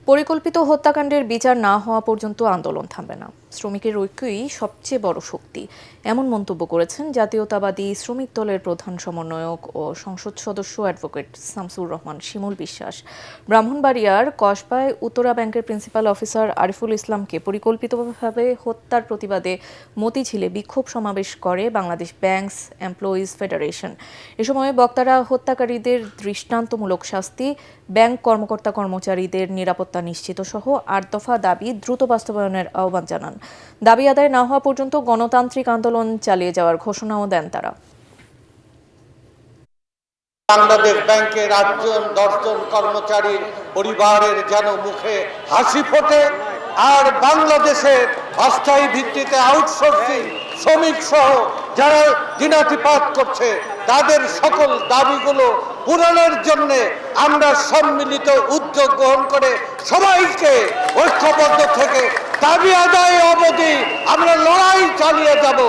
পরিকল্পিত হত্যাকাণ্ডের বিচার না হওয়া পর্যন্ত আন্দোলন থামবে না। শ্রমিকের ঐক্যই সবচেয়ে বড় শক্তি, এমন মন্তব্য করেছেন জাতীয়তাবাদী শ্রমিক দলের প্রধান সমন্বয়ক ও সংসদ সদস্য অ্যাডভোকেট শামসুর রহমান শিমুল বিশ্বাস। ব্রাহ্মণবাড়িয়ার কসবায় উত্তরা ব্যাংকের প্রিন্সিপাল অফিসার আরিফুল ইসলামকে পরিকল্পিতভাবে হত্যার প্রতিবাদে মতিঝিলে বিক্ষোভ সমাবেশ করে বাংলাদেশ ব্যাংকস এমপ্লয়িজ ফেডারেশন। এ সময় বক্তারা হত্যাকারীদের দৃষ্টান্তমূলক শাস্তি, ব্যাংক কর্মকর্তা কর্মচারীদের নিরাপত্তা নিশ্চিত সহ ৮ দফা দাবি দ্রুত বাস্তবায়নের আহ্বান জানান। দাবি আদায় না হওয়া পর্যন্ত গণতান্ত্রিক আন্দোলন চালিয়ে যাওয়ার ঘোষণাও দেন তারা। বাংলাদেশ ব্যাংকের ৮-১০ কর্মচারীর পরিবারের যেন মুখে হাসি ফোটে, আর বাংলাদেশের অস্থায়ী ভিত্তিতে আউটসোর্সিং শ্রমিক সহ যারা দিনাতিপাত করছে তাদের সকল দাবিগুলো পূরণের জন্য আমরা সম্মিলিত উদ্যোগ গ্রহণ করে সবাইকে ঐক্যবদ্ধ থেকে দাবি আদায় অবধি আমরা লড়াই চালিয়ে যাব।